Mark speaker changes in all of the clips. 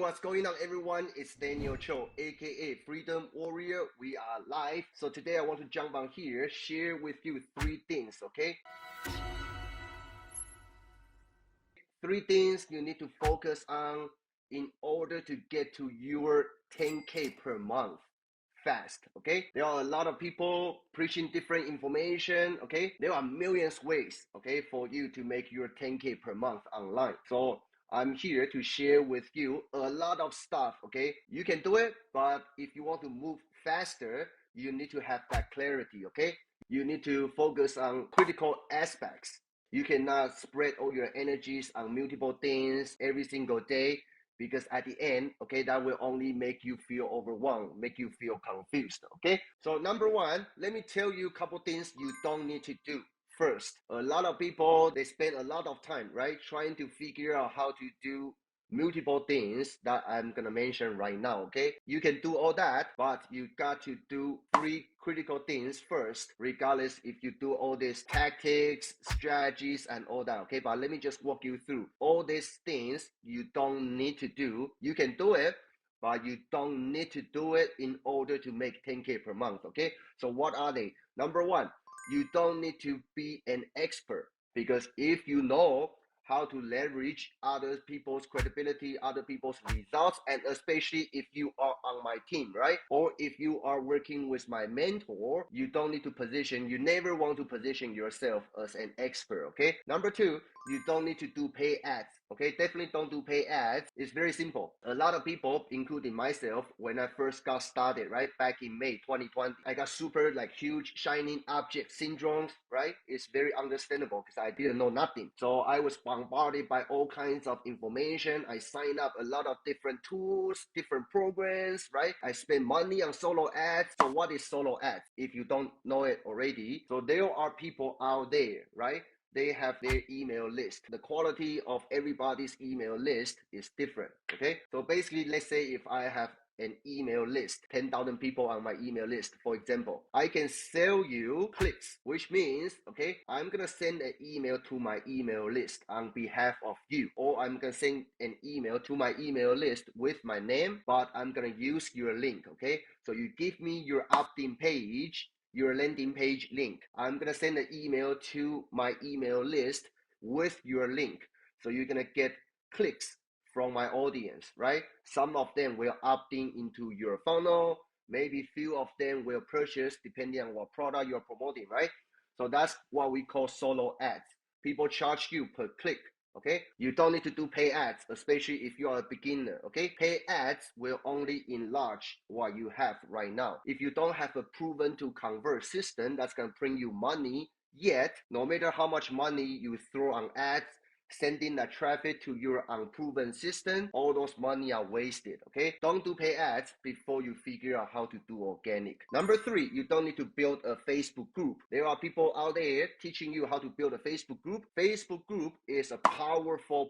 Speaker 1: what's going on, everyone? It's Daniel Chou, aka Freedom Warrior. We are live. So today I want to jump on here, share with you 3 things, okay? 3 things you need to focus on in order to get to your 10K per month fast, okay? There are a lot of people preaching different information, okay? There are millions ways, okay, for you to make your 10K per month online. So I'm here to share with you a lot of stuff, okay? You can do it, but if you want to move faster, you need to have that clarity, okay? You need to focus on critical aspects. You cannot spread all your energies on multiple things every single day, because at the end, okay, that will only make you feel overwhelmed, make you feel confused, okay? So number 1, let me tell you a couple things you don't need to do. First, a lot of people, they spend a lot of time, right, trying to figure out how to do multiple things that I'm gonna mention right now, okay? You can do all that, but you got to do 3 critical things first, regardless if you do all these tactics, strategies, and all that, okay? But let me just walk you through all these things you don't need to do. You can do it, but you don't need to do it in order to make 10K per month, okay? So what are they? Number 1, you don't need to be an expert, because if you know how to leverage other people's credibility, other people's results, and especially if you are on my team, right? Or if you are working with my mentor, you don't need to position, you never want to position yourself as an expert, okay? Number 2, you don't need to do pay ads, okay? Definitely don't do pay ads. It's very simple. A lot of people, including myself, when I first got started, right, back in May 2020, I got super huge shining object syndromes, right? It's very understandable because I didn't know nothing. So I was bombarded by all kinds of information. I signed up a lot of different tools, different programs, right? I spent money on solo ads. So what is solo ads? If you don't know it already, so there are people out there, right? They have their email list. The quality of everybody's email list is different, okay? So basically, let's say if I have an email list, 10,000 people on my email list, for example, I can sell you clicks, which means, okay, I'm gonna send an email to my email list on behalf of you, or I'm gonna send an email to my email list with my name, but I'm gonna use your link, okay? So you give me your opt-in page, your landing page link. I'm gonna send an email to my email list with your link. So you're gonna get clicks from my audience, right? Some of them will opt in into your funnel. Maybe few of them will purchase depending on what product you're promoting, right? So that's what we call solo ads. People charge you per click, okay? You don't need to do pay ads, especially if you are a beginner, okay? Pay ads will only enlarge what you have right now. If you don't have a proven to convert system that's gonna bring you money yet, no matter how much money you throw on ads, sending that traffic to your unproven system, all those money are wasted, okay? Don't do pay ads before you figure out how to do organic. Number 3, you don't need to build a Facebook group. There are people out there teaching you how to build a Facebook group. Facebook group is a powerful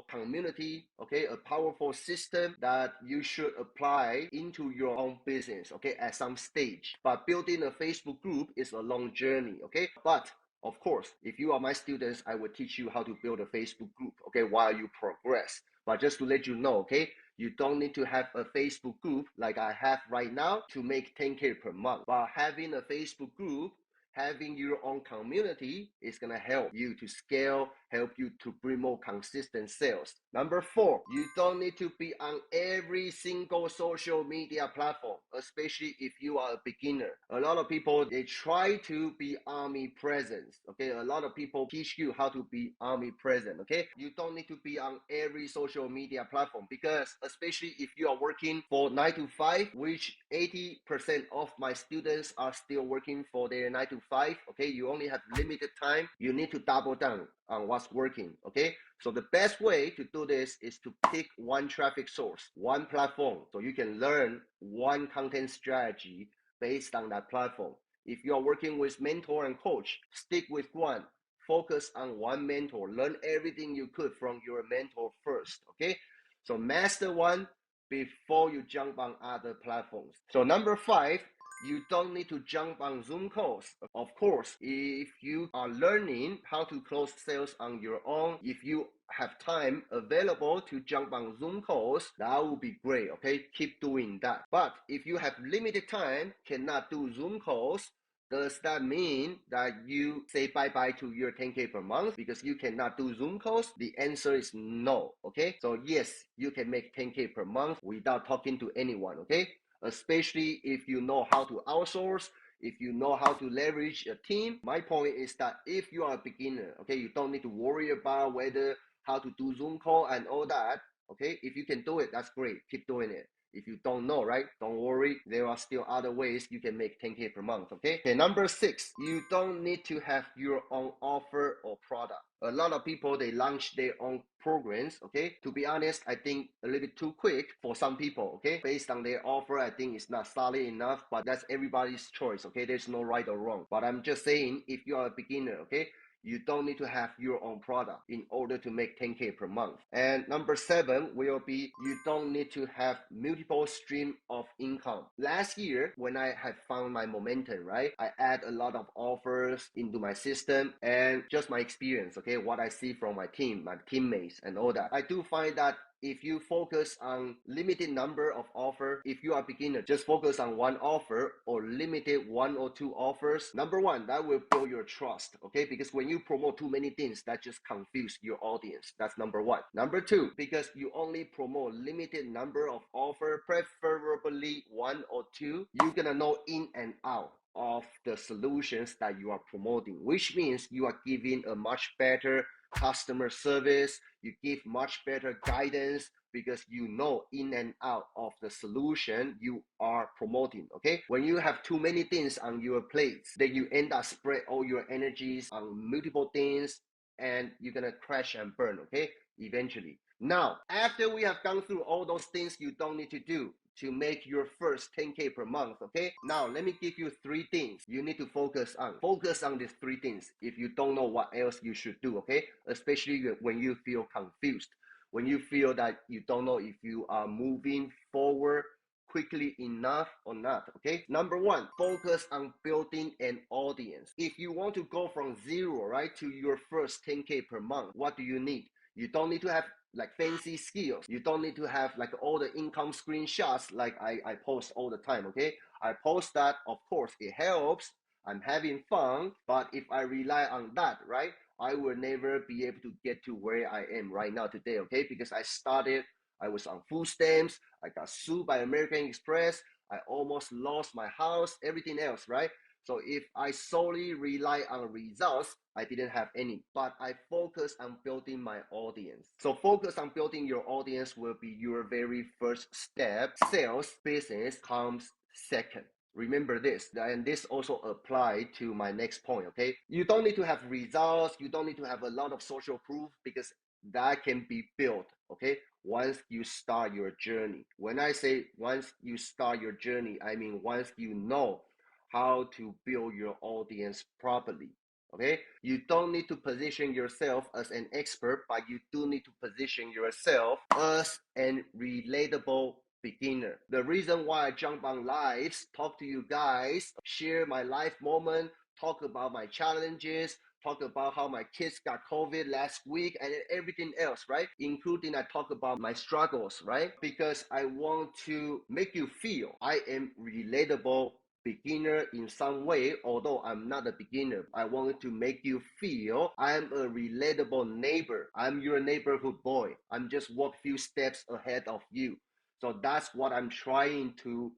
Speaker 1: community, okay? A powerful system that you should apply into your own business, okay, at some stage. But building a Facebook group is a long journey, okay? But of course, if you are my students, I will teach you how to build a Facebook group, okay, while you progress. But just to let you know, okay, you don't need to have a Facebook group like I have right now to make 10K per month. But having a Facebook group, having your own community is going to help you to scale, help you to bring more consistent sales. Number 4, you don't need to be on every single social media platform, especially if you are a beginner. A lot of people, they try to be omnipresent, okay? A lot of people teach you how to be omnipresent, okay? You don't need to be on every social media platform, because especially if you are working for 9 to 5, which 80% of my students are still working for their 9 to 5, okay? You only have limited time. You need to double down on what's working, okay? So the best way to do this is to pick one traffic source, one platform, so you can learn one content strategy based on that platform. If you are working with mentor and coach, stick with one. Focus on one mentor. Learn everything you could from your mentor first, okay? So master one before you jump on other platforms. So number 5, You don't need to jump on Zoom calls. Of course, if you are learning how to close sales on your own, if you have time available to jump on Zoom calls, that would be great. Okay, keep doing that. But if you have limited time, cannot do Zoom calls, does that mean that you say bye-bye to your 10K per month because you cannot do Zoom calls? The answer is no, okay? So yes, you can make 10K per month without talking to anyone, okay? Especially if you know how to outsource, if you know how to leverage a team. My point is that if you are a beginner, okay, you don't need to worry about whether how to do Zoom call and all that, okay? If you can do it, that's great. Keep doing it. If you don't know, right? Don't worry. There are still other ways you can make 10K per month, okay? Okay, number 6, you don't need to have your own offer or product. A lot of people, they launch their own programs, okay? To be honest, I think a little bit too quick for some people, okay? Based on their offer, I think it's not solid enough, but that's everybody's choice, okay? There's no right or wrong. But I'm just saying, if you are a beginner, okay? You don't need to have your own product in order to make 10K per month. And number 7 will be you don't need to have multiple stream of income. Last year, when I had found my momentum, right, I add a lot of offers into my system and just my experience, okay, what I see from my team, my teammates and all that. I do find that if you focus on limited number of offer, if you are beginner, just focus on one offer or limited 1 or 2 offers. Number 1, that will build your trust, okay? Because when you promote too many things, that just confuse your audience. That's number 1. Number 2, because you only promote limited number of offer, preferably 1 or 2, you're gonna know in and out of the solutions that you are promoting, which means you are giving a much better customer service, you give much better guidance because you know in and out of the solution you are promoting, okay? When you have too many things on your plates, then you end up spread all your energies on multiple things and you're gonna crash and burn, okay? Eventually. Now, after we have gone through all those things you don't need to do to make your first 10K per month, okay? Now, let me give you 3 things you need to focus on. Focus on these 3 things if you don't know what else you should do, okay? Especially when you feel confused, when you feel that you don't know if you are moving forward quickly enough or not, okay? Number 1, focus on building an audience. If you want to go from 0, right, to your first 10K per month, what do you need? You don't need to have like fancy skills. You don't need to have like all the income screenshots like I post all the time, okay? I post that, of course, it helps. I'm having fun, but if I rely on that, right, I will never be able to get to where I am right now today, okay? Because I was on food stamps, I got sued by American Express, I almost lost my house, everything else, right? So if I solely rely on results, I didn't have any, but I focus on building my audience. So focus on building your audience will be your very first step. Sales business comes second. Remember this, and this also apply to my next point, okay? You don't need to have results, you don't need to have a lot of social proof because that can be built, okay? Once you start your journey. When I say once you start your journey, I mean once you know how to build your audience properly. Okay, you don't need to position yourself as an expert, but you do need to position yourself as an relatable beginner. The reason why I jump on lives, talk to you guys, share my life moment, talk about my challenges, talk about how my kids got COVID last week and everything else, right? Including I talk about my struggles, right? Because I want to make you feel I am relatable beginner in some way. Although I'm not a beginner, I want to make you feel I'm a relatable neighbor. I'm your neighborhood boy. I'm just walk few steps ahead of you. So that's what I'm trying to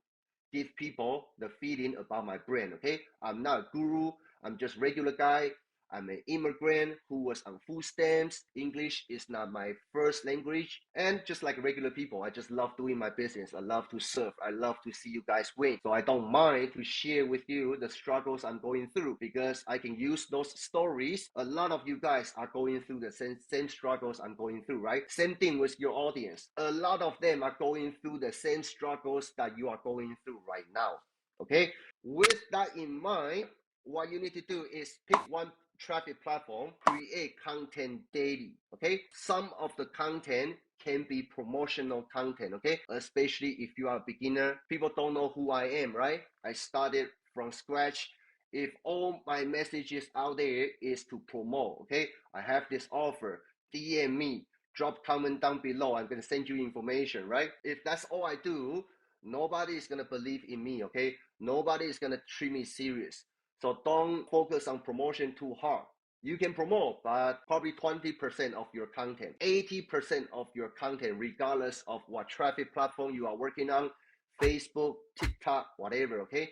Speaker 1: give people the feeling about my brand, okay? I'm not a guru, I'm just regular guy. I'm an immigrant who was on food stamps. English is not my first language. And just like regular people, I just love doing my business. I love to serve. I love to see you guys win. So I don't mind to share with you the struggles I'm going through because I can use those stories. A lot of you guys are going through the same struggles I'm going through, right? Same thing with your audience. A lot of them are going through the same struggles that you are going through right now. Okay? With that in mind, what you need to do is pick one traffic platform, create content daily, okay? Some of the content can be promotional content, okay? Especially if you are a beginner. People don't know who I am, right? I started from scratch. If all my messages out there is to promote, okay? I have this offer, DM me, drop comment down below. I'm gonna send you information, right? If that's all I do, nobody is gonna believe in me, okay? Nobody is gonna treat me serious. So don't focus on promotion too hard. You can promote, but probably 20% of your content, 80% of your content, regardless of what traffic platform you are working on, Facebook, TikTok, whatever, okay?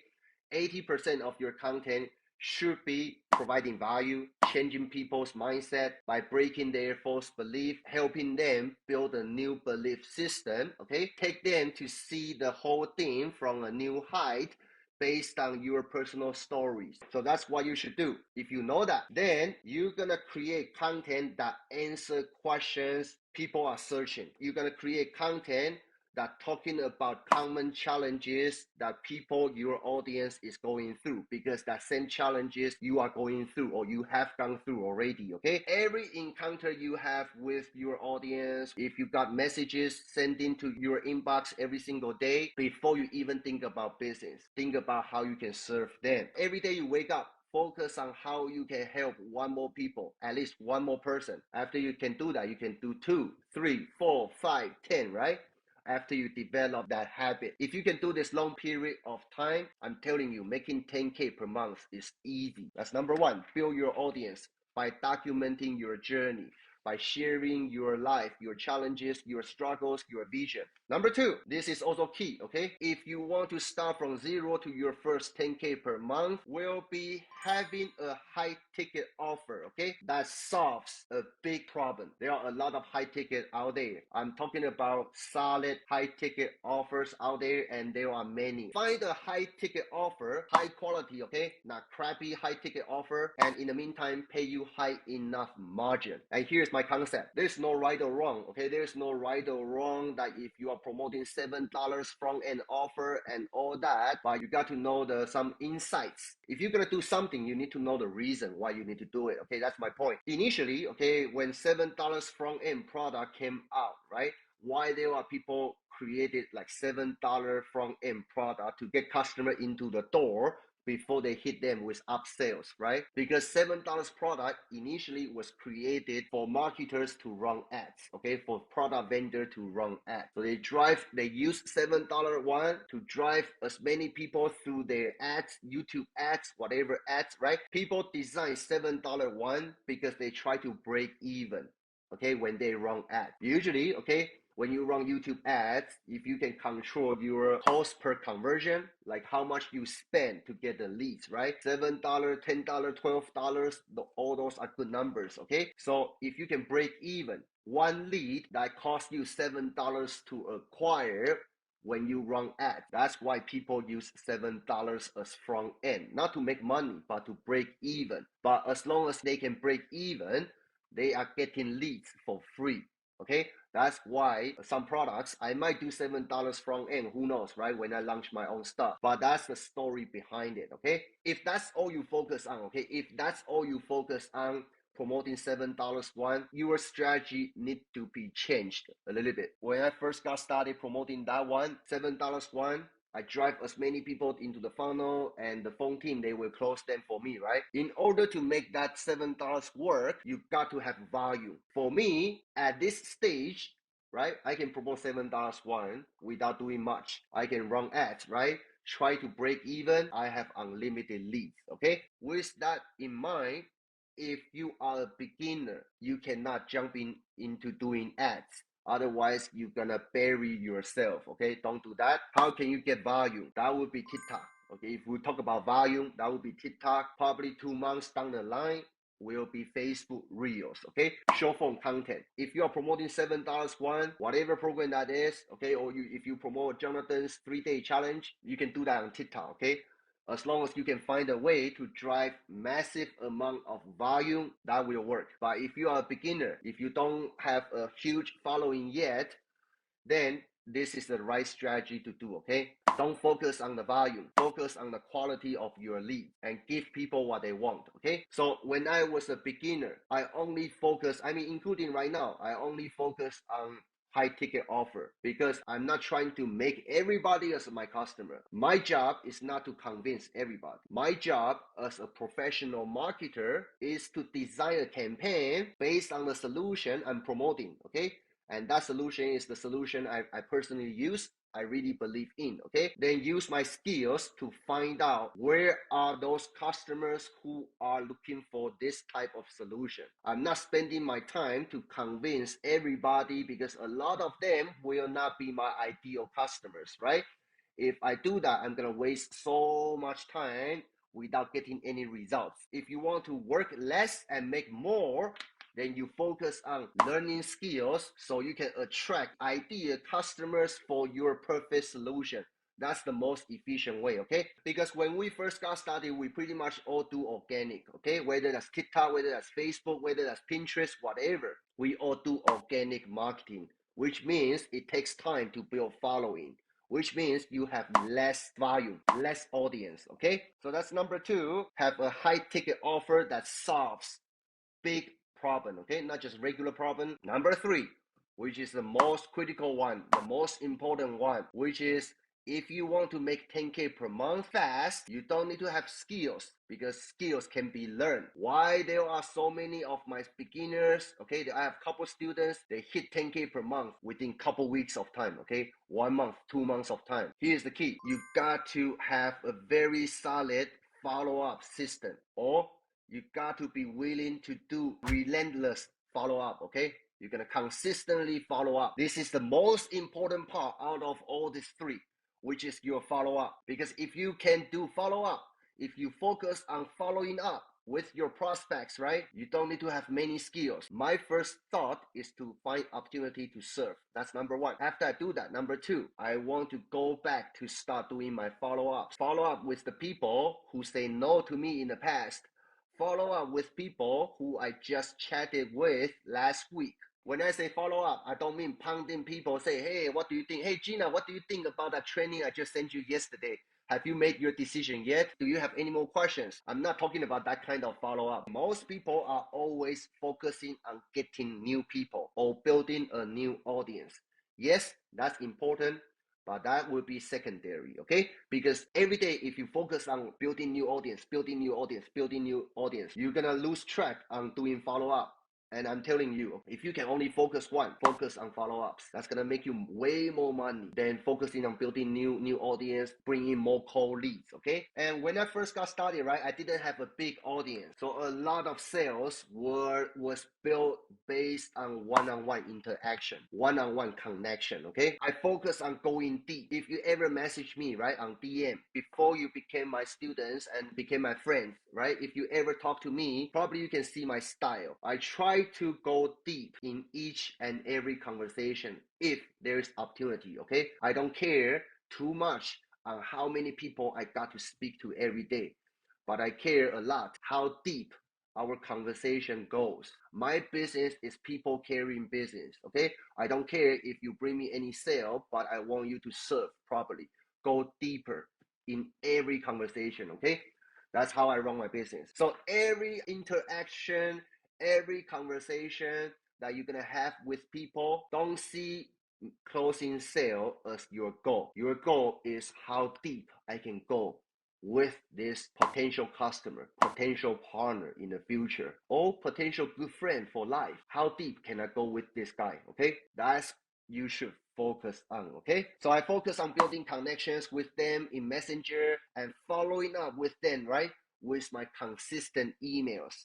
Speaker 1: 80% of your content should be providing value, changing people's mindset by breaking their false belief, helping them build a new belief system, okay? Take them to see the whole thing from a new height based on your personal stories. So that's what you should do. If you know that, then you're gonna create content that answer questions people are searching. You're gonna create content that talking about common challenges that people, your audience is going through, because that same challenges you are going through or you have gone through already, okay? Every encounter you have with your audience, if you got messages sent into your inbox every single day, before you even think about business, think about how you can serve them. Every day you wake up, focus on how you can help one more people, at least one more person. After you can do that, you can do 2, 3, 4, 5, 10, right? After you develop that habit. If you can do this long period of time, I'm telling you, making 10K per month is easy. That's number one. Build your audience by documenting your journey, by sharing your life, your challenges, your struggles, your vision. Number two, this is also key, okay? If you want to start from zero to your first 10K per month, will be having a high ticket offer, okay? That solves a big problem. There are a lot of high ticket out there. I'm talking about solid high ticket offers out there, and there are many. Find a high ticket offer, high quality, okay? Not crappy high ticket offer, and in the meantime, pay you high enough margin. And here's my concept. There's no right or wrong, okay? There's no right or wrong that if you are promoting $7 front end offer and all that, but you got to know some insights. If you're gonna do something, you need to know the reason why you need to do it, okay? That's my point. Initially, okay, when $7 front end product came out, right? Why there are people created like $7 front end product to get customer into the door before they hit them with upsells, right? Because $7 product initially was created for marketers to run ads, okay? For product vendor to run ads. So they use $7 one to drive as many people through their ads, YouTube ads, whatever ads, right? People design $7 one because they try to break even, okay, when they run ads. Usually, okay, when you run YouTube ads, if you can control your cost per conversion, like how much you spend to get the leads, right? $7, $10, $12, all those are good numbers, okay? So if you can break even, one lead that costs you $7 to acquire when you run ads, that's why people use $7 as front end, not to make money, but to break even. But as long as they can break even, they are getting leads for free, okay? That's why some products, I might do $7 front end, who knows, right? When I launch my own stuff. But that's the story behind it, okay? If that's all you focus on, okay? If that's all you focus on, promoting $7 one, your strategy need to be changed a little bit. When I first got started promoting that one, $7 one, I drive as many people into the funnel, and the phone team, they will close them for me, right? In order to make that $7 work, you got to have value. For me, at this stage, right, I can promote $7 one without doing much. I can run ads, right? Try to break even. I have unlimited leads, okay? With that in mind, if you are a beginner, you cannot jump into doing ads. Otherwise, you're gonna bury yourself, okay? Don't do that. How can you get volume? That would be TikTok, okay? If we talk about volume, that would be TikTok. Probably 2 months down the line will be Facebook Reels, okay? Short form content. If you are promoting $7 one, whatever program that is, okay, or if you promote Jonathan's 3-day challenge, you can do that on TikTok, okay? As long as you can find a way to drive massive amount of volume, that will work. But if you are a beginner, if you don't have a huge following yet, then this is the right strategy to do, okay? Don't focus on the volume, focus on the quality of your lead and give people what they want, okay? So when I was a beginner, I only focus, including right now, I only focus on high ticket offer, because I'm not trying to make everybody as my customer. My job is not to convince everybody. My job as a professional marketer is to design a campaign based on the solution I'm promoting, okay? And that solution is the solution I personally use, I really believe in, okay? Then use my skills to find out where are those customers who are looking for this type of solution. I'm not spending my time to convince everybody, because a lot of them will not be my ideal customers, right? If I do that, I'm gonna waste so much time without getting any results. If you want to work less and make more, then you focus on learning skills so you can attract ideal customers for your perfect solution. That's the most efficient way, okay? Because when we first got started, we pretty much all do organic, okay? Whether that's TikTok, whether that's Facebook, whether that's Pinterest, whatever, we all do organic marketing, which means it takes time to build following, which means you have less volume, less audience, okay? So that's number two, have a high ticket offer that solves big problem, okay? Not just regular problem. Number three, which is the most critical one, the most important one, which is if you want to make 10K per month fast, you don't need to have skills, because skills can be learned. Why there are so many of my beginners, okay? I have a couple students, they hit 10K per month within couple weeks of time, okay? 1 month, 2 months of time. Here's the key. You got to have a very solid follow-up system, or you got to be willing to do relentless follow-up, okay? You're gonna consistently follow up. This is the most important part out of all these three, which is your follow-up. Because if you can do follow-up, if you focus on following up with your prospects, right? You don't need to have many skills. My first thought is to find opportunity to serve. That's number one. After I do that, number two, I want to go back to start doing my follow-ups. Follow up with the people who say no to me in the past. Follow up with people who I just chatted with last week. When I say follow up, I don't mean pounding people, say, hey, what do you think? Hey, Gina, what do you think about that training I just sent you yesterday? Have you made your decision yet? Do you have any more questions? I'm not talking about that kind of follow up. Most people are always focusing on getting new people or building a new audience. Yes, that's important, but that will be secondary, okay? Because every day, if you focus on building new audience, building new audience, building new audience, you're gonna lose track on doing follow-up. And I'm telling you, if you can only focus on follow-ups, that's gonna make you way more money than focusing on building new audience, bringing more cold leads, okay? And when I first got started, right, I didn't have a big audience. So a lot of sales was built based on one-on-one interaction, one-on-one connection, okay? I focus on going deep. If you ever message me, right, on DM, before you became my students and became my friends, right? If you ever talk to me, probably you can see my style. I try to go deep in each and every conversation if there is opportunity, okay? I don't care too much on how many people I got to speak to every day, but I care a lot how deep our conversation goes. My business is people carrying business, okay? I don't care if you bring me any sale, but I want you to serve properly. Go deeper in every conversation, okay? That's how I run my business. So every interaction, every conversation that you're gonna have with people, don't see closing sale as your goal. Your goal is how deep I can go with this potential customer, potential partner in the future, or potential good friend for life. How deep can I go with this guy? Okay, that's you should focus on. Okay, so I focus on building connections with them in Messenger and following up with them, right, with my consistent emails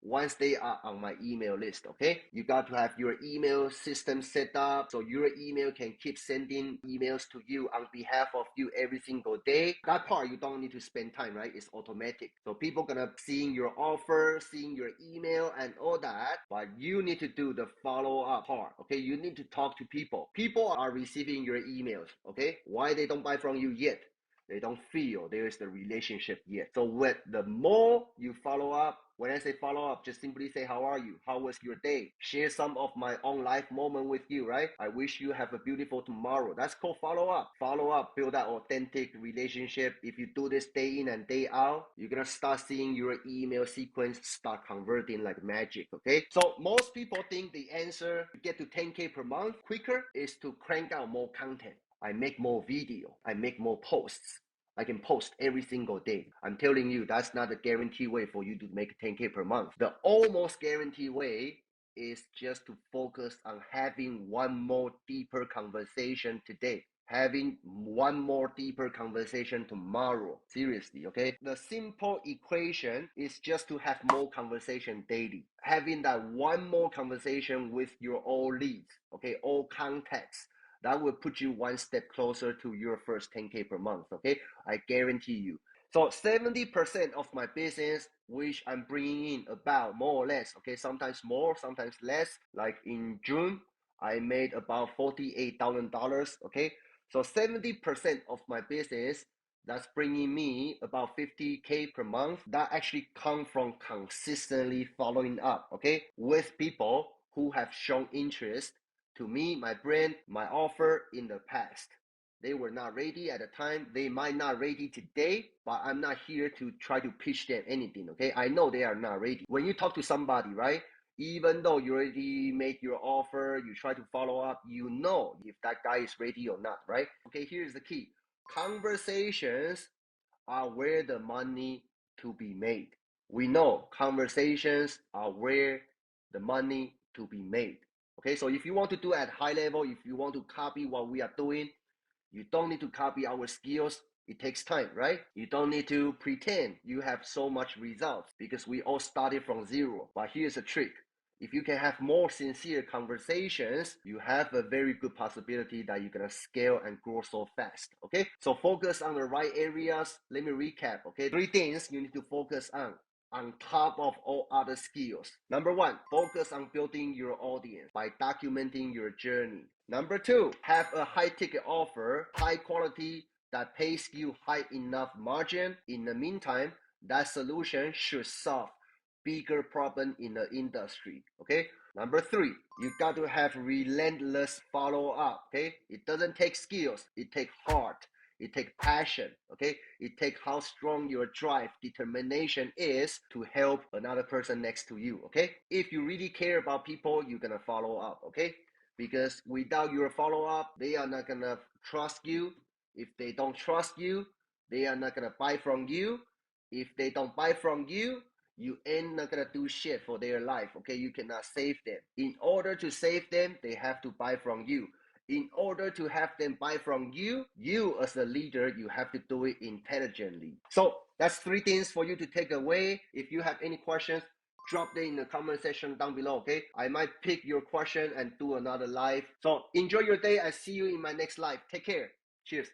Speaker 1: once they are on my email list, okay? You got to have your email system set up so your email can keep sending emails to you on behalf of you every single day. That part you don't need to spend time, right? It's automatic. So people gonna seeing your offer, seeing your email and all that, but you need to do the follow-up part, okay? You need to talk to people. People are receiving your emails, okay? Why they don't buy from you yet? They don't feel there is the relationship yet. So with the more you follow up, When I say follow up, just simply say, how are you? How was your day? Share some of my own life moment with you, right? I wish you have a beautiful tomorrow. That's called follow up. Follow up, build that authentic relationship. If you do this day in and day out, you're gonna start seeing your email sequence start converting like magic, okay? So most people think the answer to get to 10K per month quicker is to crank out more content. I make more video. I make more posts. I can post every single day. I'm telling you, that's not a guaranteed way for you to make 10K per month. The almost guaranteed way is just to focus on having one more deeper conversation today. Having one more deeper conversation tomorrow. Seriously, okay? The simple equation is just to have more conversation daily. Having that one more conversation with your all leads, okay? All contacts. That will put you one step closer to your first 10K per month, okay? I guarantee you. So 70% of my business, which I'm bringing in about more or less, okay, sometimes more, sometimes less. Like in June, I made about $48,000, okay? So 70% of my business, that's bringing me about 50K per month. That actually come from consistently following up, okay, with people who have shown interest to me, my brand, my offer in the past. They were not ready at the time. They might not ready today, but I'm not here to try to pitch them anything, okay? I know they are not ready. When you talk to somebody, right? Even though you already make your offer, you try to follow up, you know if that guy is ready or not, right? Okay, here's the key. Conversations are where the money to be made. We know conversations are where the money to be made. Okay, so if you want to do at high level, if you want to copy what we are doing, you don't need to copy our skills. It takes time, right? You don't need to pretend you have so much results because we all started from zero. But here's a trick. If you can have more sincere conversations, you have a very good possibility that you're gonna scale and grow so fast. Okay, so focus on the right areas. Let me recap. Okay, 3 things you need to focus on top of all other skills. Number one, focus on building your audience by documenting your journey. Number two, have a high ticket offer, high quality that pays you high enough margin. In the meantime, that solution should solve bigger problem in the industry. Okay. Number three, you got to have relentless follow up. Okay. It doesn't take skills, it takes heart. It takes passion, okay? It takes how strong your drive, determination is to help another person next to you, okay? If you really care about people, you're gonna follow up, okay? Because without your follow up, they are not gonna trust you. If they don't trust you, they are not gonna buy from you. If they don't buy from you, you ain't not gonna do shit for their life, okay? You cannot save them. In order to save them, they have to buy from you. In order to have them buy from you, you as a leader, you have to do it intelligently. So that's 3 things for you to take away. If you have any questions, drop them in the comment section down below, okay? I might pick your question and do another live. So enjoy your day. I see you in my next live. Take care. Cheers.